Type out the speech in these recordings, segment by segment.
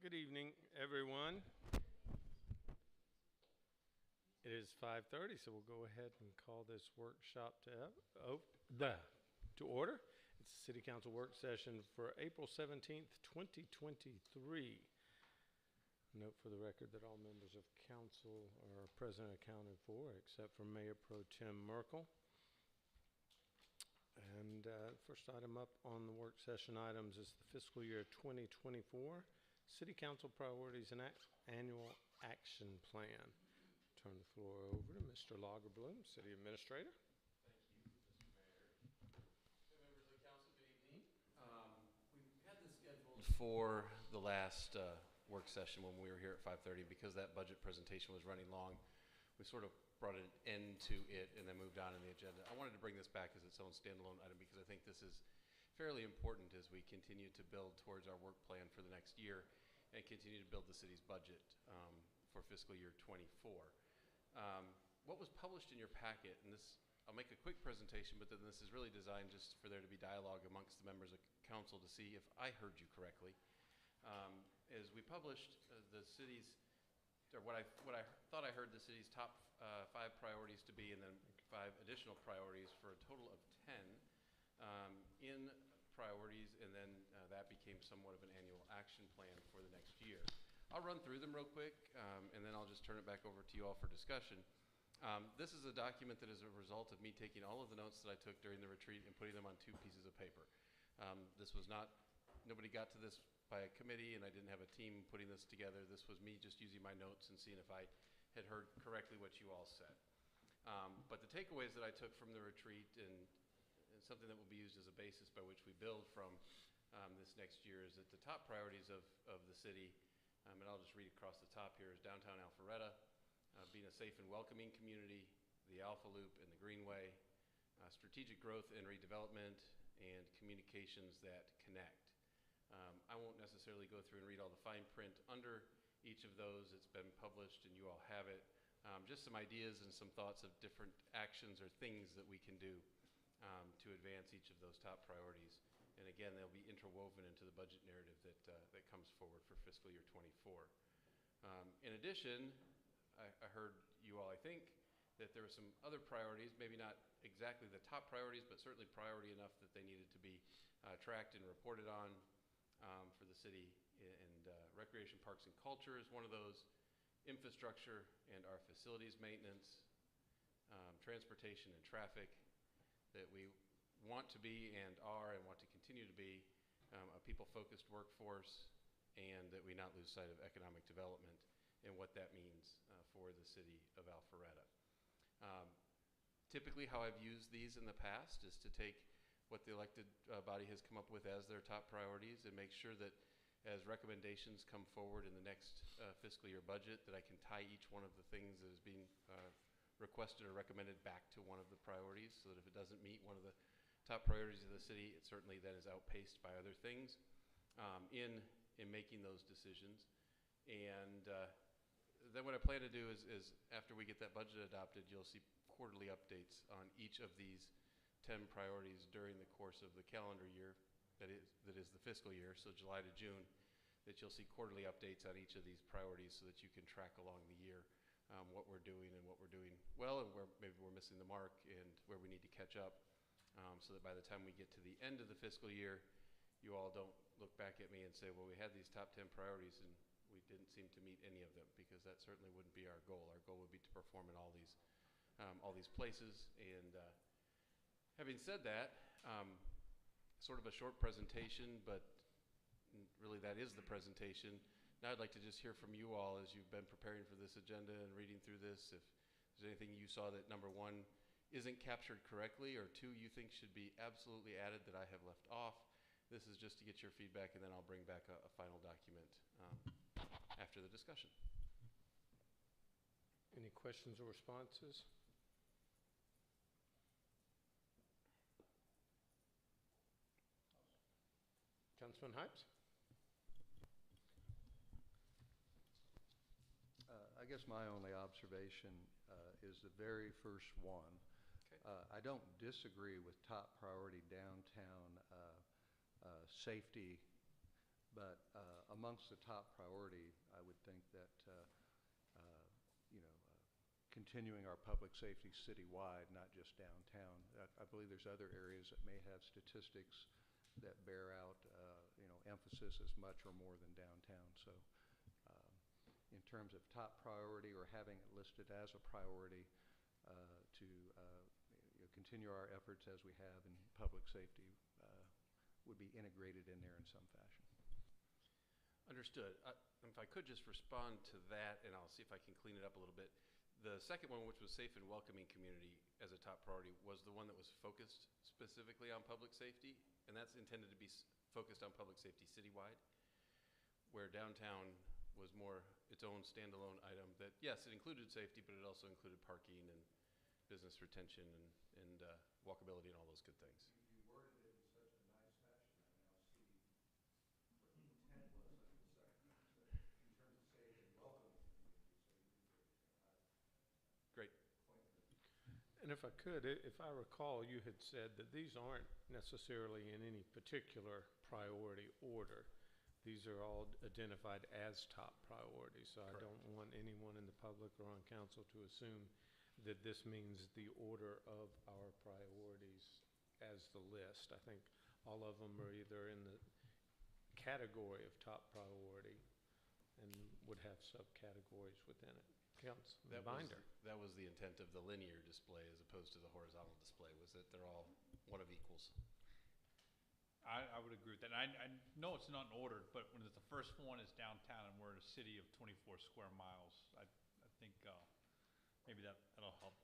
Good evening, everyone. It is 5:30, so we'll go ahead and call this workshop to order. It's a City Council work session for April 17th, 2023. Note for the record that all members of council are present and accounted for, except for Mayor Pro Tem Merkel. And first item up on the work session items is the fiscal year 2024 City Council Priorities and Annual Action Plan. Turn the floor over to Mr. Lagerbloom, City Administrator. Thank you, Mr. Mayor. Hey, members of the council, good evening. We've had this scheduled for the last work session when we were here at 5:30 because that budget presentation was running long. We sort of brought an end to it and then moved on in the agenda. I wanted to bring this back as its own standalone item because I think this is fairly important as we continue to build towards our work plan for the next year and continue to build the city's budget for fiscal year 24. What was published in your packet, and this, I'll make a quick presentation, but then this is really designed just for there to be dialogue amongst the members of council to see if I heard you correctly, is we published the city's, or what I thought I heard the city's top 5 priorities to be, and then 5 additional priorities for a total of 10 in priorities, and then that became somewhat of an annual action plan for the next year. I'll run through them real quick, and then I'll just turn it back over to you all for discussion. This is a document that is a result of me taking all of the notes that I took during the retreat and putting them on 2 pieces of paper. This was not, nobody got to this by a committee, and I didn't have a team putting this together. This was me just using my notes and seeing if I had heard correctly what you all said. But the takeaways that I took from the retreat and something that will be used as a basis by which we build from this next year is that the top priorities of the city, and I'll just read across the top here, is downtown Alpharetta, being a safe and welcoming community, the Alpha Loop and the Greenway, strategic growth and redevelopment, and communications that connect. I won't necessarily go through and read all the fine print under each of those. It's been published and you all have it. Just some ideas and some thoughts of different actions or things that we can do to advance each of those top priorities. And again, they'll be interwoven into the budget narrative that comes forward for fiscal year 24. In addition, I heard you all, I think, that there were some other priorities, maybe not exactly the top priorities, but certainly priority enough that they needed to be tracked and reported on for the city. And recreation, parks, and culture is one of those. Infrastructure and our facilities maintenance, transportation and traffic, that we want to be and are and want to continue to be a people-focused workforce, and that we not lose sight of economic development and what that means for the city of Alpharetta. Typically how I've used these in the past is to take what the elected body has come up with as their top priorities and make sure that as recommendations come forward in the next fiscal year budget that I can tie each one of the things that is being requested or recommended back to one of the priorities, so that if it doesn't meet one of the top priorities of the city, it certainly then is outpaced by other things in making those decisions. And then what I plan to do is after we get that budget adopted, you'll see quarterly updates on each of these 10 priorities during the course of the calendar year, that is the fiscal year, so July to June, that you'll see quarterly updates on each of these priorities so that you can track along the year what we're doing and what we're doing well, and where maybe we're missing the mark and where we need to catch up, so that by the time we get to the end of the fiscal year, you all don't look back at me and say, well, we had these top 10 priorities and we didn't seem to meet any of them, because that certainly wouldn't be our goal. Our goal would be to perform in all these places. And having said that, sort of a short presentation, but really that is the presentation. Now I'd like to just hear from you all as you've been preparing for this agenda and reading through this, if there's anything you saw that, number 1, isn't captured correctly, or 2, you think should be absolutely added that I have left off. This is just to get your feedback, and then I'll bring back a final document after the discussion. Any questions or responses? Councilman Hypes? I guess my only observation is the very first one. Okay. I don't disagree with top priority downtown safety But amongst the top priority, I would think that continuing our public safety citywide, not just downtown. I believe there's other areas that may have statistics that bear out, emphasis as much or more than downtown. So in terms of top priority or having it listed as a priority to continue our efforts as we have in public safety would be integrated in there in some fashion. Understood. If I could just respond to that, and I'll see if I can clean it up a little bit. The second one, which was safe and welcoming community as a top priority, was the one that was focused specifically on public safety, and that's intended to be focused on public safety citywide, where downtown was more its own standalone item that, yes, it included safety, but it also included parking and business retention and walkability and all those good things. You worded it in such a nice fashion, I now see what the intent was of the second, in terms of safe and welcoming community. Great. And if I could, if I recall, you had said that these aren't necessarily in any particular priority order. These are all identified as top priorities, so Correct. I don't want anyone in the public or on council to assume that this means the order of our priorities as the list. I think all of them are either in the category of top priority and would have subcategories within it. Councilman Binder. That was the intent of the linear display as opposed to the horizontal display, was that they're all one of equals. I would agree with that. I know it's not ordered, but when the first one is downtown and we're in a city of 24 square miles, I think maybe that'll help.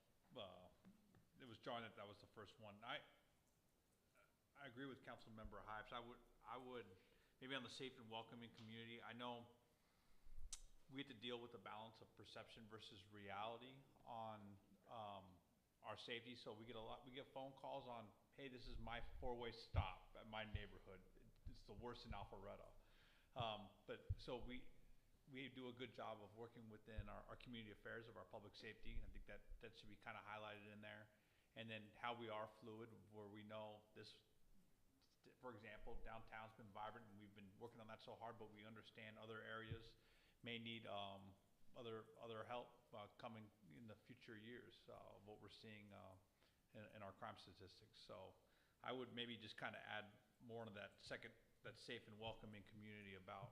It was drawing that was the first one. I agree with Councilmember Hypes. I would maybe on the safe and welcoming community. I know we have to deal with the balance of perception versus reality on our safety. So we get phone calls on, hey, this is my four-way stop at my neighborhood. It's the worst in Alpharetta. But so we do a good job of working within our community affairs of our public safety. I think that should be kind of highlighted in there. And then how we are fluid, where we know this, for example, downtown's been vibrant and we've been working on that so hard, but we understand other areas may need other help coming in the future years of what we're seeing in our crime statistics. So I would maybe just kind of add more to that safe and welcoming community about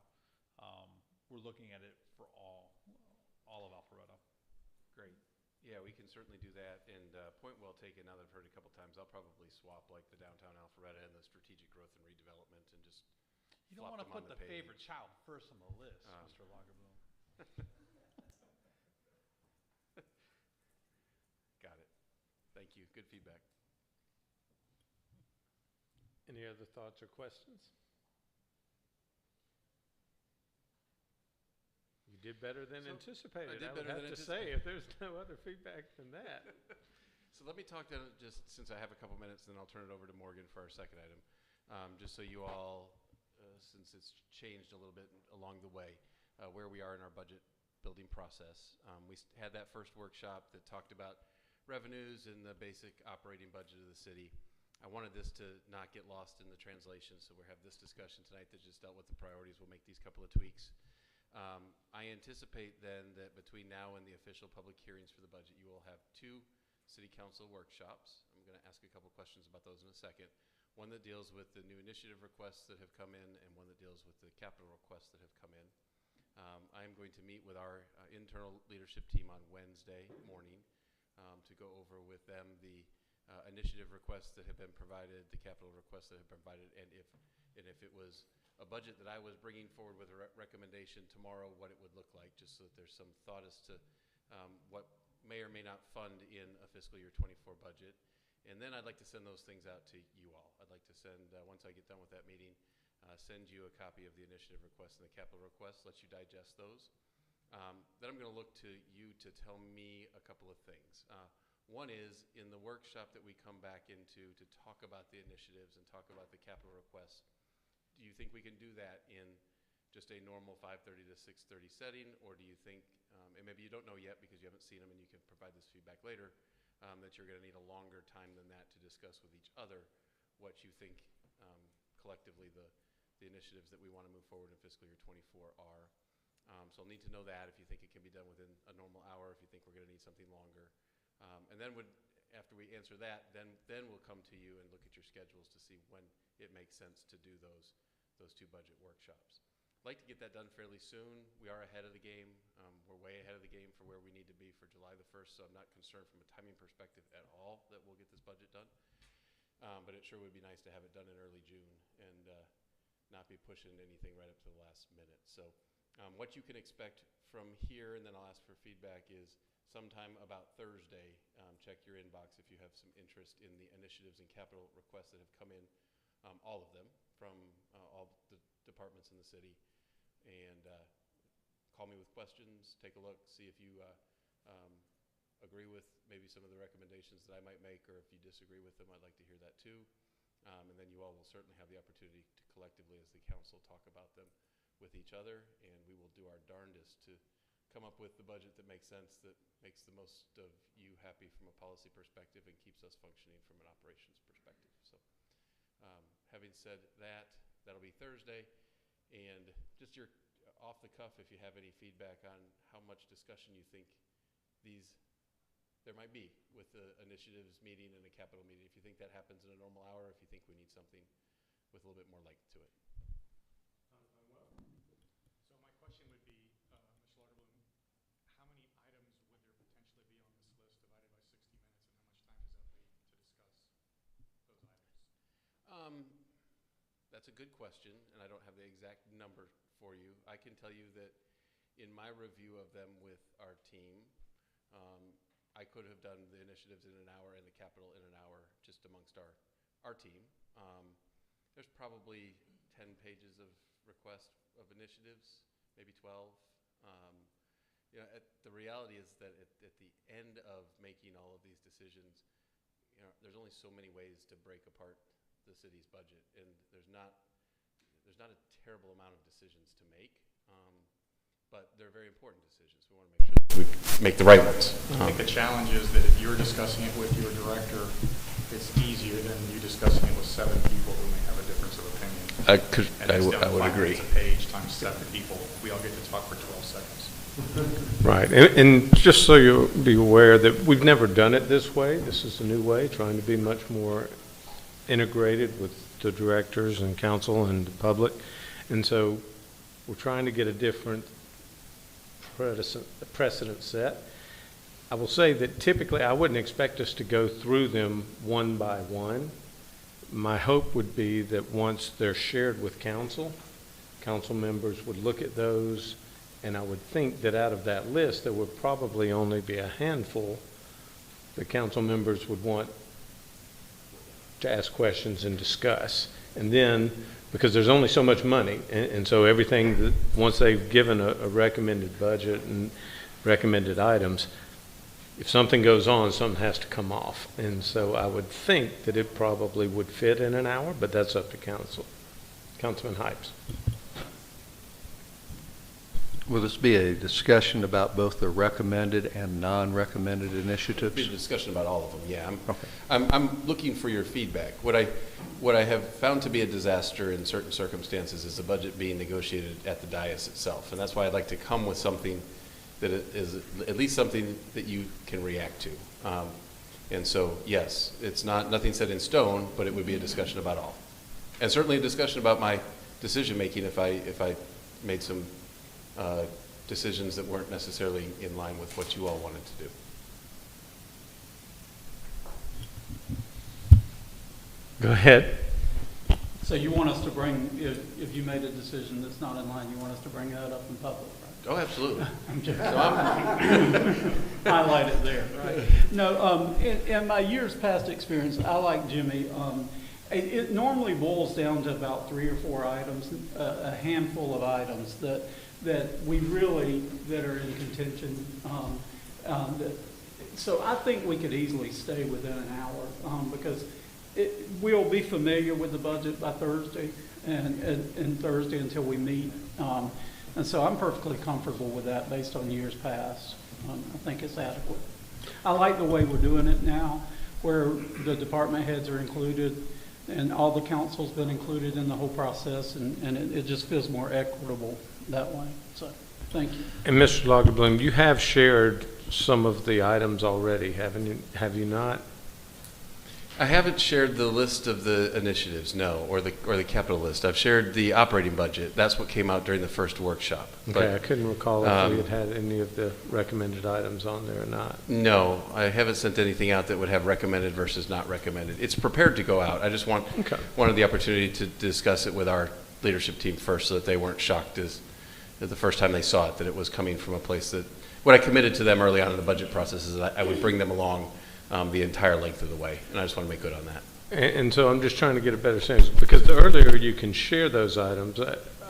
we're looking at it for all of Alpharetta. Great. Yeah, we can certainly do that. And point well taken. Now that I've heard it a couple times, I'll probably swap like the downtown Alpharetta and the strategic growth and redevelopment and just You don't want to put the page. favorite child first on the list, Mr. Lagerboom. Got it. Thank you. Good feedback. Any other thoughts or questions? You did better than So, anticipated. I did would better have than to say, if there's no other feedback than that. So let me talk then, just since I have a couple minutes, then I'll turn it over to Morgan for our second item. Just so you all, since it's changed a little bit along the way, where we are in our budget building process. We had that first workshop that talked about revenues and the basic operating budget of the city. I wanted this to not get lost in the translation, so we'll have this discussion tonight that just dealt with the priorities. We'll make these couple of tweaks. I anticipate then that between now and the official public hearings for the budget, you will have 2 city council workshops. I'm going to ask a couple questions about those in a second. One that deals with the new initiative requests that have come in, and one that deals with the capital requests that have come in. I am going to meet with our internal leadership team on Wednesday morning to go over with them the initiative requests that have been provided, the capital requests that have been provided, and if it was a budget that I was bringing forward with a recommendation tomorrow, what it would look like, just so that there's some thought as to what may or may not fund in a fiscal year 24 budget. And then I'd like to send those things out to you all. I'd like to send, once I get done with that meeting, send you a copy of the initiative request and the capital request, let you digest those. Then I'm going to look to you to tell me a couple of things. One is, in the workshop that we come back into to talk about the initiatives and talk about the capital requests, do you think we can do that in just a normal 5:30 to 6:30 setting, or do you think, and maybe you don't know yet because you haven't seen them and you can provide this feedback later, that you're going to need a longer time than that to discuss with each other what you think collectively the the initiatives that we want to move forward in fiscal year '24 are. So I'll need to know that if you think it can be done within a normal hour, if you think we're going to need something longer. And then after we answer that, then we'll come to you and look at your schedules to see when it makes sense to do those 2 budget workshops. I'd like to get that done fairly soon. We are ahead of the game. We're way ahead of the game for where we need to be for July the 1st, so I'm not concerned from a timing perspective at all that we'll get this budget done. But it sure would be nice to have it done in early June and not be pushing anything right up to the last minute. So what you can expect from here, and then I'll ask for feedback, is sometime about Thursday, check your inbox if you have some interest in the initiatives and capital requests that have come in, all of them, from all the departments in the city. And call me with questions, take a look, see if you agree with maybe some of the recommendations that I might make, or if you disagree with them, I'd like to hear that too. And then you all will certainly have the opportunity to collectively as the council talk about them with each other, and we will do our darndest to come up with the budget that makes sense, that makes the most of you happy from a policy perspective and keeps us functioning from an operations perspective. So having said that, that'll be Thursday. And just your off the cuff, if you have any feedback on how much discussion you think there might be with the initiatives meeting and a capital meeting, if you think that happens in a normal hour, if you think we need something with a little bit more length to it. So my question would be, Mr. Lauterbloom, how many items would there potentially be on this list divided by 60 minutes, and how much time does that leave to discuss those items? That's a good question, and I don't have the exact number for you. I can tell you that in my review of them with our team, I could have done the initiatives in an hour and the capital in an hour just amongst our team. There's probably 10 pages of request of initiatives, maybe 12. The reality is that at the end of making all of these decisions, there's only so many ways to break apart the city's budget, and there's not a terrible amount of decisions to make, but they're very important decisions. We want to make sure that we make the right ones. I think the challenge is that if you're discussing it with your director, it's easier than you discussing it with 7 people who may have a difference of opinion. I would agree. It's a page times 7 people. We all get to talk for 12 seconds. Right, and just so you'll be aware that we've never done it this way. This is a new way, trying to be much more integrated with the directors and council and the public. And so we're trying to get a different precedent set. I will say that typically I wouldn't expect us to go through them one by one. My hope would be that once they're shared with council members would look at those, and I would think that out of that list there would probably only be a handful that council members would want to ask questions and discuss. And then, because there's only so much money, and so everything that, once they've given a recommended budget and recommended items, if something goes on, something has to come off. And so I would think that it probably would fit in an hour, but that's up to council. Councilman Hypes. Will this be a discussion about both the recommended and non-recommended initiatives? It'll be a discussion about all of them, yeah. Okay. I'm looking for your feedback. What I have found to be a disaster in certain circumstances is the budget being negotiated at the dais itself. And that's why I'd like to come with something that is at least something that you can react to. And so, yes, it's nothing set in stone, but it would be a discussion about all. And certainly a discussion about my decision-making if I made some decisions that weren't necessarily in line with what you all wanted to do. Go ahead. So you want us to bring, if you made a decision that's not in line, you want us to bring that up in public, right? Oh, absolutely. I'm joking. So Highlight it there, right? No, in my years past experience, I like Jimmy. It normally boils down to about 3 or 4 items, a handful of items that we really, that are in contention. So I think we could easily stay within an hour because we'll be familiar with the budget by Thursday and Thursday until we meet. And so I'm perfectly comfortable with that based on years past. I think it's adequate. I like the way we're doing it now, where the department heads are included. And all the council's been included in the whole process, and it just feels more equitable that way. So, thank you. And Mr. Lagerbloom, you have shared some of the items already, have you not? I haven't shared the list of the initiatives, no, or the capital list. I've shared the operating budget. That's what came out during the first workshop. Okay, I couldn't recall if we had any of the recommended items on there or not. No, I haven't sent anything out that would have recommended versus not recommended. It's prepared to go out. I just wanted the opportunity to discuss it with our leadership team first so that they weren't shocked as the first time they saw it, that it was coming from a place that, what I committed to them early on in the budget process is that I would bring them along the entire length of the way, and I just want to make good on that. And so I'm just trying to get a better sense, because the earlier you can share those items,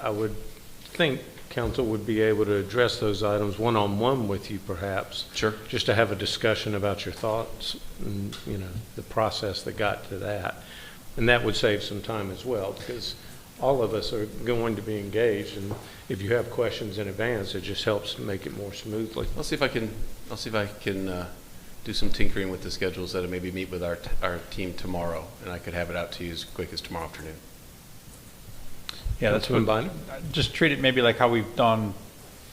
I would think council would be able to address those items one-on-one with you perhaps. Sure. Just to have a discussion about your thoughts and, you know, the process that got to that. And that would save some time as well, because all of us are going to be engaged, and if you have questions in advance, it just helps make it more smoothly. I'll see if I can do some tinkering with the schedules that I maybe meet with our team tomorrow, and I could have it out to you as quick as tomorrow afternoon. Yeah, that's what, just treat it maybe like how we've done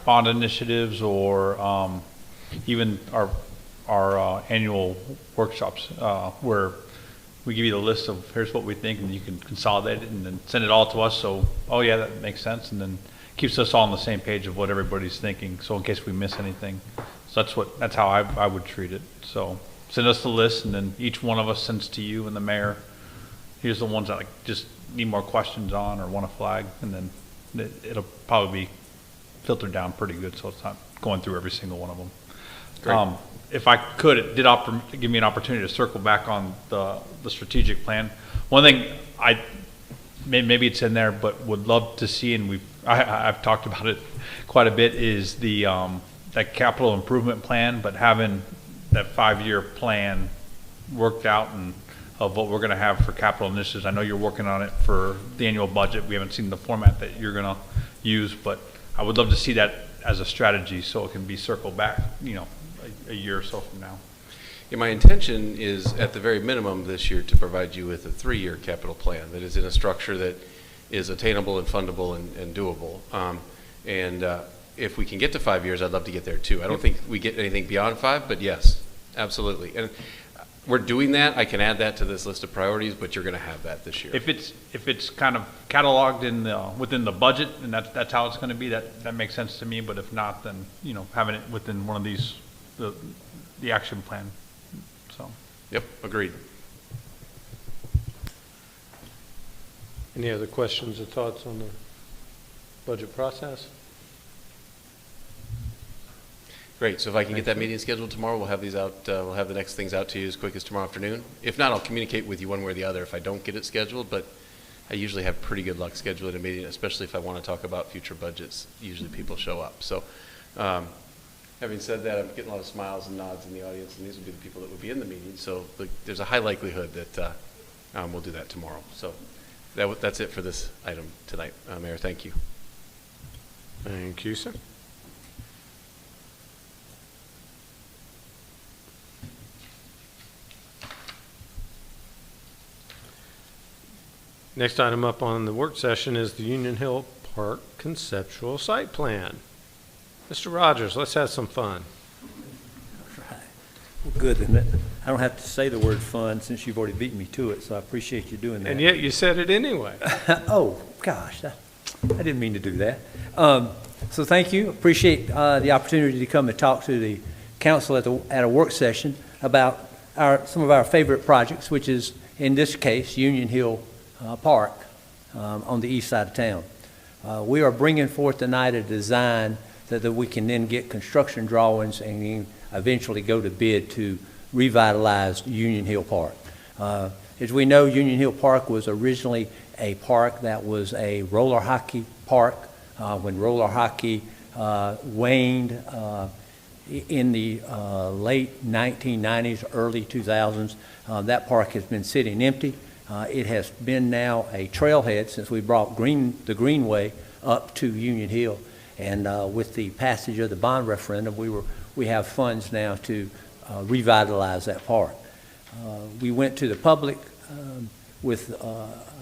bond initiatives or even our annual workshops where we give you the list of here's what we think, and you can consolidate it and then send it all to us. So, oh yeah, that makes sense, and then keeps us all on the same page of what everybody's thinking. So in case we miss anything, so that's how I would treat it. So send us the list, and then each one of us sends to you and the mayor. Here's the ones that like just need more questions on or want to flag, and then it'll probably be filtered down pretty good, so it's not going through every single one of them. Great. If I could, it did give me an opportunity to circle back on the strategic plan. One thing maybe it's in there, but would love to see, and I've talked about it quite a bit, is the that capital improvement plan, but having that 5-year plan worked out and of what we're going to have for capital initiatives. I know you're working on it for the annual budget. We haven't seen the format that you're going to use, but I would love to see that as a strategy so it can be circled back, you know, a year or so from now. Yeah, my intention is at the very minimum this year to provide you with a 3-year capital plan that is in a structure that is attainable and fundable and doable. If we can get to 5 years, I'd love to get there too. I don't think we get anything beyond 5, but yes, absolutely. And we're doing that. I can add that to this list of priorities, but you're going to have that this year. If it's kind of cataloged in within the budget, and that's how it's going to be, that makes sense to me. But if not, then you know, having it within one of these the action plan. So. Yep, agreed. Any other questions or thoughts on the budget process? Great. So if I can get that meeting scheduled tomorrow, we'll have these out. We'll have the next things out to you as quick as tomorrow afternoon. If not, I'll communicate with you one way or the other if I don't get it scheduled. But I usually have pretty good luck scheduling a meeting, especially if I want to talk about future budgets. Usually people show up. So having said that, I'm getting a lot of smiles and nods in the audience, and these will be the people that will be in the meeting. So there's a high likelihood that we'll do that tomorrow. So that's it for this item tonight. Mayor, thank you. Thank you, sir. Next item up on the work session is the Union Hill Park Conceptual Site Plan. Mr. Rogers, let's have some fun. Right. Well, good, isn't it? I don't have to say the word fun since you've already beaten me to it, so I appreciate you doing that. And yet you said it anyway. Oh, gosh, I didn't mean to do that. So thank you. Appreciate the opportunity to come and talk to the council at a work session about some of our favorite projects, which is, in this case, Union Hill Park on the east side of town. We are bringing forth tonight a design that we can then get construction drawings and eventually go to bid to revitalize Union Hill Park. As we know, Union Hill Park was originally a park that was a roller hockey park. When roller hockey waned in the late 1990s, early 2000s, that park has been sitting empty. It has been now a trailhead since we brought the Greenway up to Union Hill. And with the passage of the bond referendum, we have funds now to revitalize that park. We went to the public with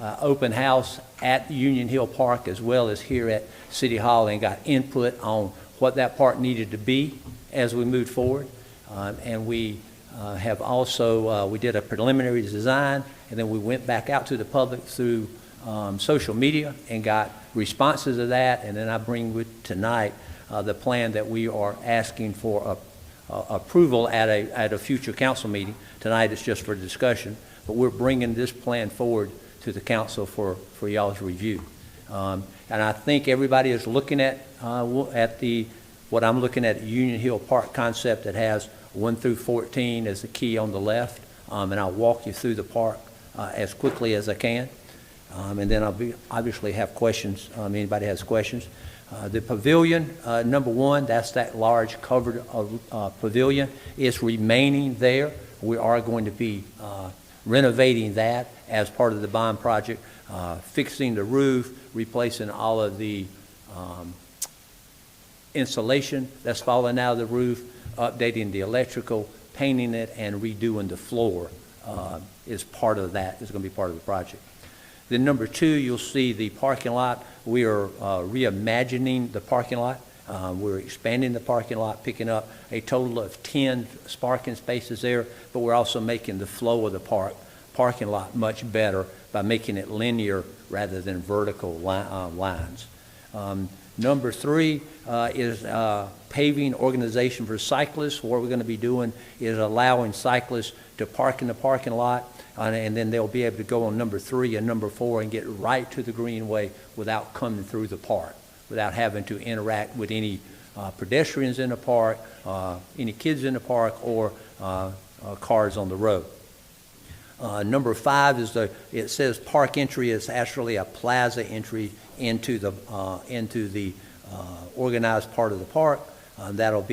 open house at Union Hill Park as well as here at City Hall, and got input on what that park needed to be as we moved forward. And we have also, we did a preliminary design, and then we went back out to the public through social media and got responses to that. And then I bring with tonight the plan that we are asking for approval at a future council meeting. Tonight it's just for discussion, but we're bringing this plan forward to the council for y'all's review. And I think everybody is looking at what I'm looking at, Union Hill Park concept that has 1 through 14 as the key on the left. And I'll walk you through the park as quickly as I can. And then I'll obviously have questions, anybody has questions. The pavilion, number 1, that's that large covered pavilion, is remaining there. We are going to be renovating that as part of the bond project, fixing the roof, replacing all of the insulation that's fallen out of the roof, updating the electrical, painting it, and redoing the floor is part of that. It's going to be part of the project. Then number 2, you'll see the parking lot. We are reimagining the parking lot. We're expanding the parking lot, picking up a total of 10 parking spaces there, but we're also making the flow of the parking lot much better by making it linear rather than vertical lines. Number 3 is paving organization for cyclists. What we're going to be doing is allowing cyclists to park in the parking lot, and then they'll be able to go on number 3 and number 4 and get right to the greenway without coming through the park, without having to interact with any pedestrians in the park, any kids in the park, or cars on the road. Number 5 is it says park entry is actually a plaza entry into the organized part of the park. That'll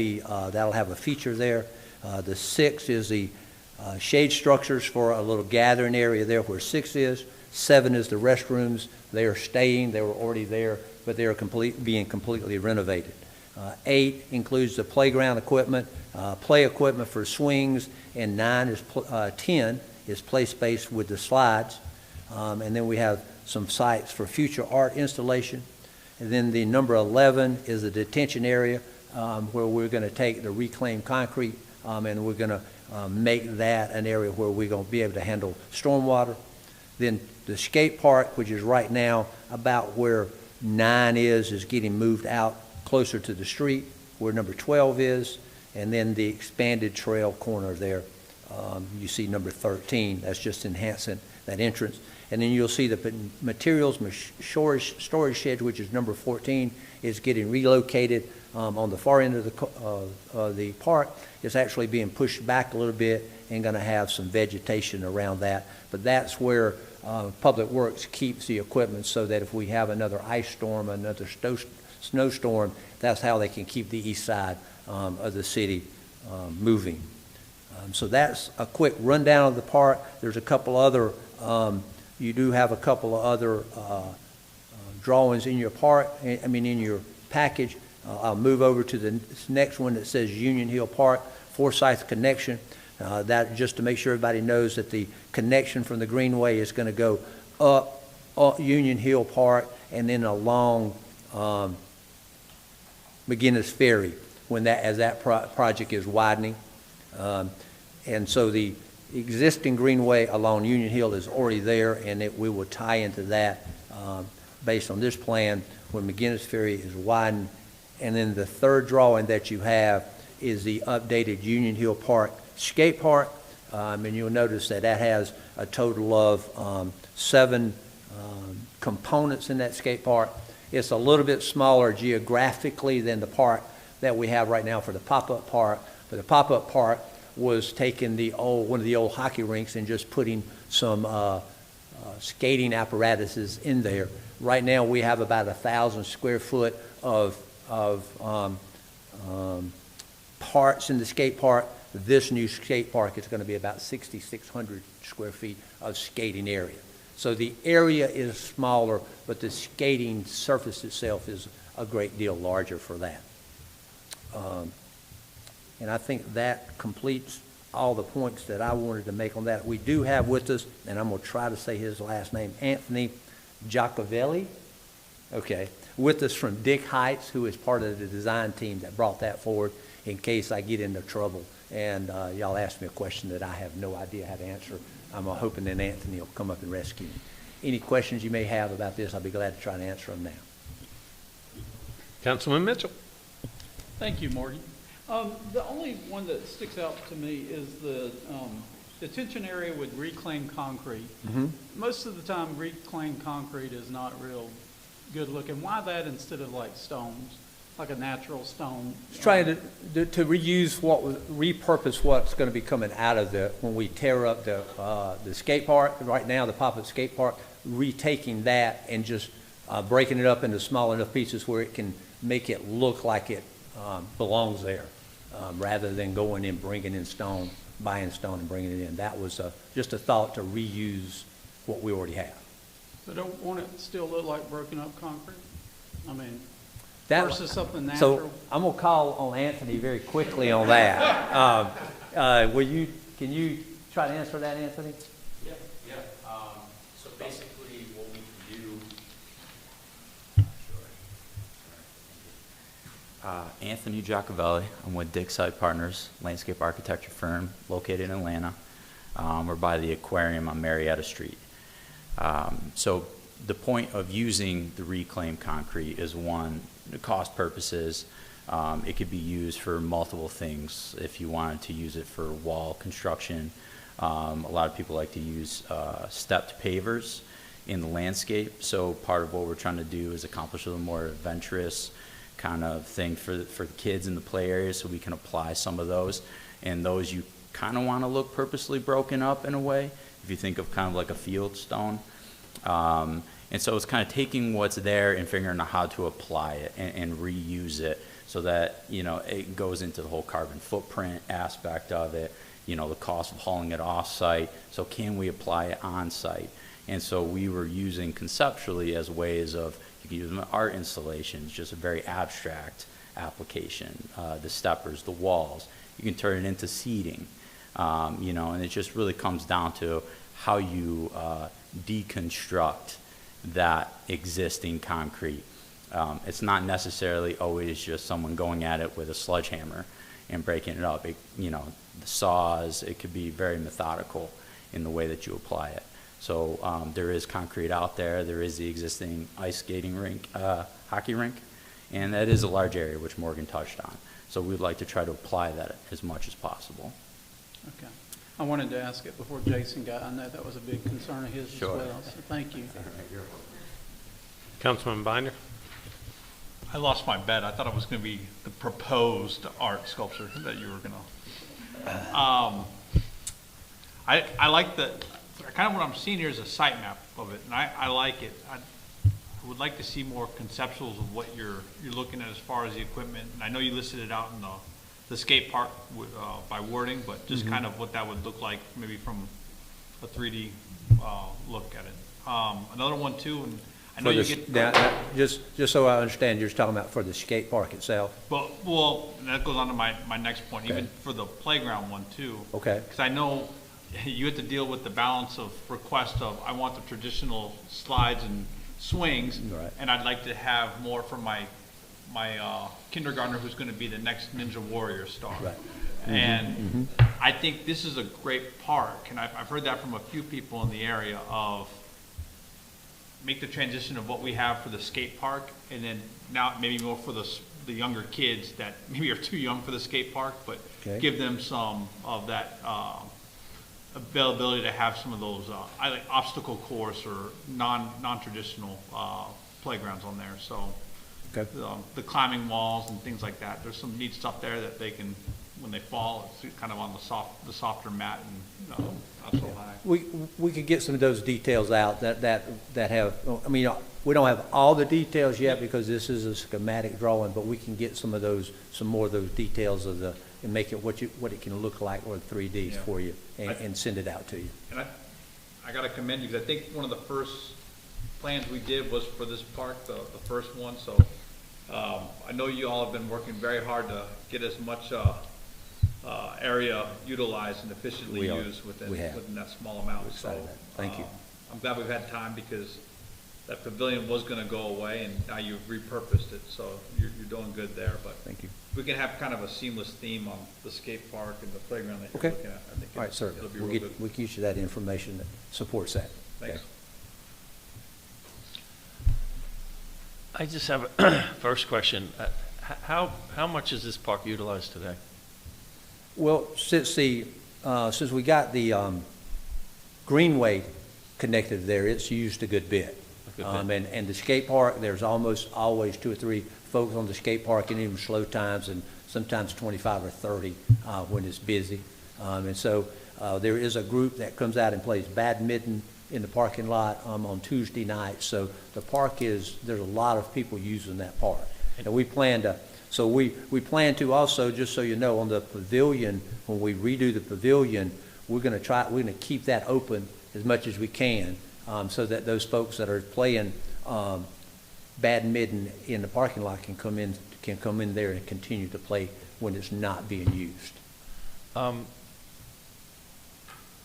have a feature there. The 6 is the shade structures for a little gathering area there where 6 is. 7 is the restrooms. They are staying. They were already there, but they are being completely renovated. 8 includes the playground equipment, play equipment for swings, and 10 is play space with the slides. And then we have some sites for future art installation. And then the number 11 is the detention area where we're going to take the reclaimed concrete and we're going to make that an area where we're going to be able to handle stormwater. Then the skate park, which is right now about where 9 is getting moved out closer to the street, where number 12 is, and then the expanded trail corner there. You see number 13, that's just enhancing that entrance. And then you'll see the materials storage shed, which is number 14, is getting relocated on the far end of the park. It's actually being pushed back a little bit and going to have some vegetation around that. But that's where Public Works keeps the equipment so that if we have another ice storm, another snowstorm, that's how they can keep the east side of the city moving. So that's a quick rundown of the park. There's a couple other, you do have a couple of other drawings in your in your package. I'll move over to the next one that says Union Hill Park, Forsyth Connection. That just to make sure everybody knows that the connection from the Greenway is going to go up Union Hill Park and then along McGinnis Ferry as that project is widening. And so the existing Greenway along Union Hill is already there, and we will tie into that based on this plan when McGinnis Ferry is widened. And then the third drawing that you have is the updated Union Hill Park skate park. And you'll notice that has a total of 7 components in that skate park. It's a little bit smaller geographically than the park that we have right now for the pop-up park. But the pop-up park was taking one of the old hockey rinks and just putting some skating apparatuses in there. Right now we have about 1,000 square foot of parts in the skate park. This new skate park is going to be about 6,600 square feet of skating area. So the area is smaller, but the skating surface itself is a great deal larger for that. And I think that completes all the points that I wanted to make on that. We do have with us, and I'm going to try to say his last name, Anthony Giacovelli, okay, with us from Dick Heights, who is part of the design team that brought that forward in case I get into trouble and y'all ask me a question that I have no idea how to answer. I'm hoping that Anthony will come up and rescue me. Any questions you may have about this, I'll be glad to try to answer them now. Councilman Mitchell. Thank you, Morgan. The only one that sticks out to me is the detention area with reclaimed concrete. Most of the time, reclaimed concrete is not real good looking. Why that instead of like stones, like a natural stone? It's trying to reuse repurpose what's going to be coming out of when we tear up the skate park, right now, the pop-up skate park, retaking that and just breaking it up into small enough pieces where it can make it look like it belongs there, rather than going in, bringing in stone, buying stone and bringing it in. That was just a thought to reuse what we already have. But don't want it to still look like broken up concrete? I mean, That, versus something natural? so I'm gonna call on Anthony very quickly on that. Can you try to answer that, Anthony? Yeah. So basically what we can do. Anthony Giacovelli, I'm with Dick Site Partners, landscape architecture firm located in Atlanta. We're by the aquarium on Marietta Street. So the point of using the reclaimed concrete is, one, cost purposes. It could be used for multiple things. If you wanted to use it for wall construction, a lot of people like to use stepped pavers in the landscape. So part of what we're trying to do is accomplish a little more adventurous kind of thing for the kids in the play area, so we can apply some of those. And those you kind of want to look purposely broken up in a way, if you think of kind of like a field stone. And so it's kind of taking what's there and figuring out how to apply it and reuse it, so that, you know, it goes into the whole carbon footprint aspect of it, you know, the cost of hauling it off-site. So can we apply it on-site? And so we were using conceptually as ways of, you can use them in art installations, just a very abstract application, the steppers, the walls. You can turn it into seating, you know, and it just really comes down to how you deconstruct that existing concrete. It's not necessarily always just someone going at it with a sledgehammer and breaking it up. You know, the saws, it could be very methodical in the way that you apply it. So there is concrete out there. There is the existing ice skating rink, hockey rink, and that is a large area, which Morgan touched on. So we'd like to try to apply that as much as possible. Okay. I wanted to ask it before Jason got, I know that was a big concern of his as Sure. well, so thank you. Councilman Binder. I lost my bet. I thought it was going to be the proposed art sculpture that you were going to. I like the, kind of what I'm seeing here is a site map of it, and I like it. I would like to see more conceptuals of what you're looking at as far as the equipment. And I know you listed it out in the skate park by wording, but just kind of what that would look like, maybe from a 3D look at it. Another one too, and I know you get. Just so I understand, you're just talking about for the skate park itself? Well, that goes on to my next point, Okay. even for the playground one too. Okay. Because I know you have to deal with the balance of request of, I want the traditional slides and swings. Right. And I'd like to have more for my kindergartner who's gonna be the next Ninja Warrior star. Right. And I think this is a great park, and I've heard that from a few people in the area of make the transition of what we have for the skate park, and then now maybe more for the younger kids that maybe are too young for the skate park, but Okay. give them some of that availability to have some of those I like obstacle course or non-traditional playgrounds on there. So Okay. the climbing walls and things like that. There's some neat stuff there that they can, when they fall, it's kind of on the softer mat and not so high. We could get some of those details out that have, I mean, we don't have all the details yet because this is a schematic drawing, but we can get some more of those details of and make it what it can look like or 3Ds Yeah. for you and send it out to you. And I gotta commend you, because I think one of the first plans we did was for this park, the first one, so, I know you all have been working very hard to get as much, area utilized and efficiently We are. used within, We have. within that small amount. We're excited So, about it. Thank you. I'm glad we've had time because that pavilion was gonna go away and now you've repurposed it, so you're doing good there, but Thank you. we can have kind of a seamless theme on the skate park and the playground that Okay. you're looking at. I think All right, sir. it'll be We'll real get, good. we'll get you that information that supports that. Thanks. Okay. I just have a first question. How much is this park utilized today? Well, since we got the greenway connected there, it's used a good bit. A good bit. And the skate park, there's almost always 2 or 3 folks on the skate park, and even slow times, and sometimes 25 or 30 when it's busy. And so there is a group that comes out and plays badminton in the parking lot on Tuesday nights. So the park there's a lot of people using that park. And we plan to also, just so you know, on the pavilion, when we redo the pavilion, we're gonna keep that open as much as we can, so that those folks that are playing badminton in the parking lot can come in there and continue to play when it's not being used.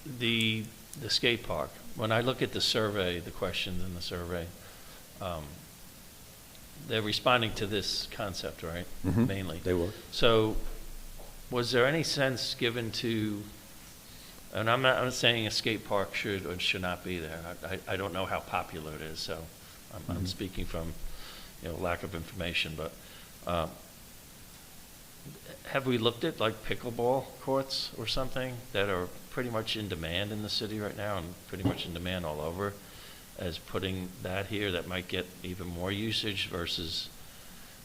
The skate park, when I look at the survey, the questions in the survey, they're responding to this concept, right? Mhm. Mainly. They were. So was there any sense given to, and I'm not saying a skate park should or should not be there. I don't know how popular it is, so I'm speaking from, lack of information, but have we looked at like pickleball courts or something that are pretty much in demand in the city right now and pretty much in demand all over, as putting that here that might get even more usage versus,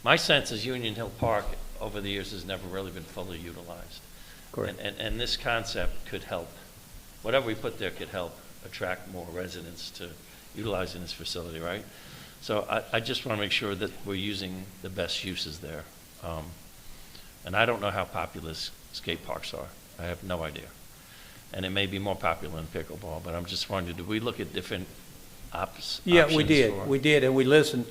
my sense is Union Hill Park over the years has never really been fully utilized. Correct. And this concept could help, whatever we put there could help attract more residents to utilizing this facility, right? So I just want to make sure that we're using the best uses there. And I don't know how popular skate parks are. I have no idea. And it may be more popular than pickleball, but I'm just wondering, do we look at different options? Yeah, we did. for- We did, and we listened,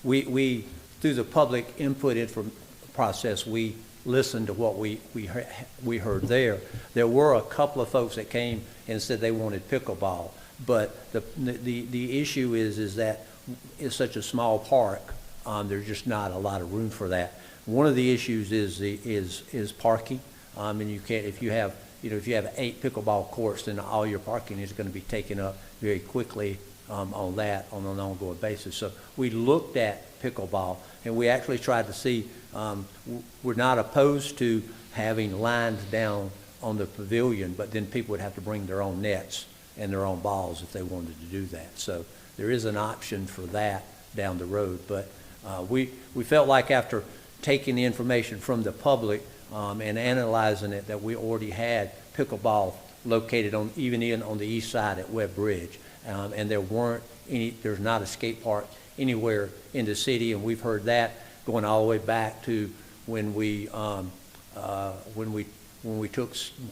we, through the public input process, we listened to what we heard there. There were a couple of folks that came and said they wanted pickleball, but the issue is that it's such a small park, there's just not a lot of room for that. One of the issues is parking, and you can't, if you have 8 pickleball courts, then all your parking is gonna be taken up very quickly, on an ongoing basis. So we looked at pickleball, and we actually tried to see, we're not opposed to having lines down on the pavilion, but then people would have to bring their own nets and their own balls if they wanted to do that. So there is an option for that down the road, but we felt like after taking the information from the public and analyzing it, that we already had pickleball located on the east side at Webb Bridge, and there's not a skate park anywhere in the city, and we've heard that going all the way back to when we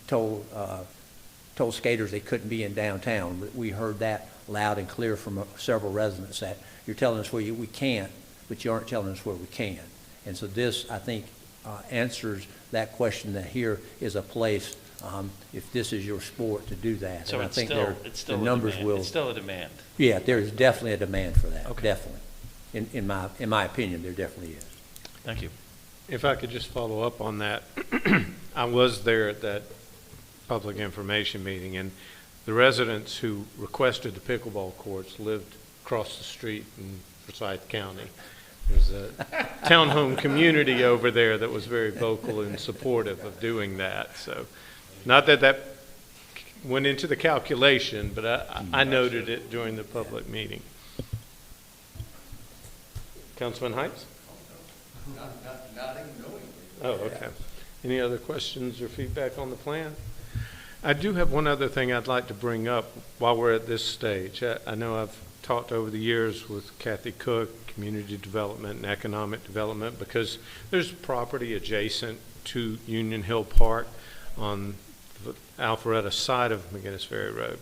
told skaters they couldn't be in downtown. We heard that loud and clear from several residents, that you're telling us where we can't, but you aren't telling us where we can. And so this, I think, answers that question, that here is a place, if this is your sport, to do that. So And I it's think still the a numbers demand. will. It's still a demand. Yeah, there is definitely a demand for that, Okay. definitely. In my opinion, there definitely is. Thank you. If I could just follow up on that, I was there at that public information meeting, and the residents who requested the pickleball courts lived across the street in Forsyth County. There's a townhome community over there that was very vocal and supportive of doing that. So, not that went into the calculation, but I noted it during the public meeting. Councilman Heights? Oh, okay. Any other questions or feedback on the plan? I do have one other thing I'd like to bring up while we're at this stage. I know I've talked over the years with Kathy Cook, Community Development and Economic Development, because there's property adjacent to Union Hill Park on the Alpharetta side of McGinnis Ferry Road.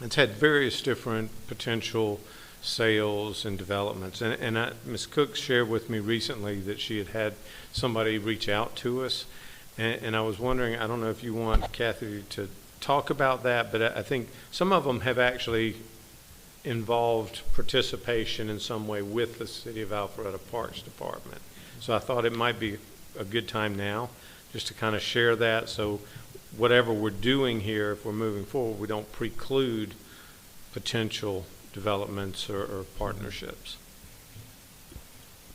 It's had various different potential sales and developments. And Ms. Cook shared with me recently that she had somebody reach out to us. And I was wondering, I don't know if you want Kathy to talk about that, but I think some of them have actually involved participation in some way with the City of Alpharetta Parks Department. So I thought it might be a good time now just to kind of share that, so whatever we're doing here, if we're moving forward, we don't preclude potential developments or partnerships.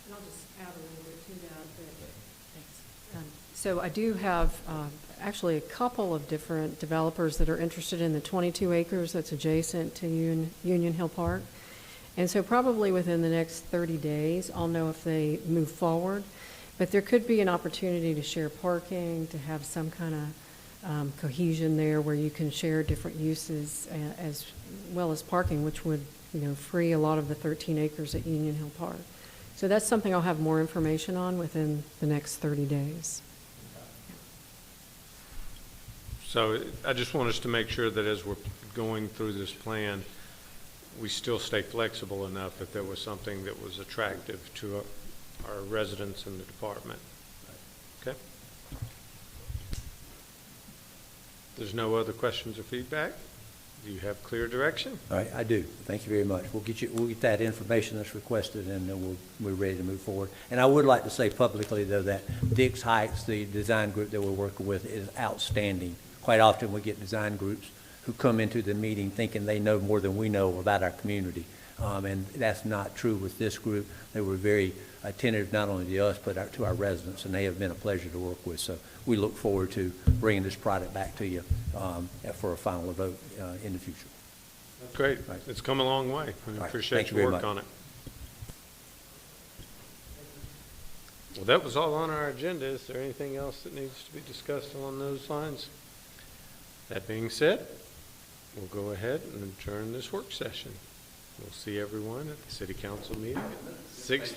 And I'll just add a little bit to that. So I do have actually a couple of different developers that are interested in the 22 acres that's adjacent to Union Hill Park. And so probably within the next 30 days, I'll know if they move forward. But there could be an opportunity to share parking, to have some kind of cohesion there where you can share different uses as well as parking, which would, free a lot of the 13 acres at Union Hill Park. So that's something I'll have more information on within the next 30 days. So I just want us to make sure that as we're going through this plan, we still stay flexible enough if there was something that was attractive to our residents in the department. Okay? There's no other questions or feedback? Do you have clear direction? All right, I do. Thank you very much. We'll get that information that's requested, and then we're ready to move forward. And I would like to say publicly, though, that Dix Heights, the design group that we're working with, is outstanding. Quite often we get design groups who come into the meeting thinking they know more than we know about our community. And that's not true with this group. They were very attentive not only to us, but to our residents, and they have been a pleasure to work with. So we look forward to bringing this product back to you for a final vote in the future. Great. Right. It's come a long way. I Right. appreciate Thank you your very work much. on it. Well, that was all on our agenda. Is there anything else that needs to be discussed along those lines? That being said, we'll go ahead and adjourn this work session. We'll see everyone at the City Council meeting at 6:30.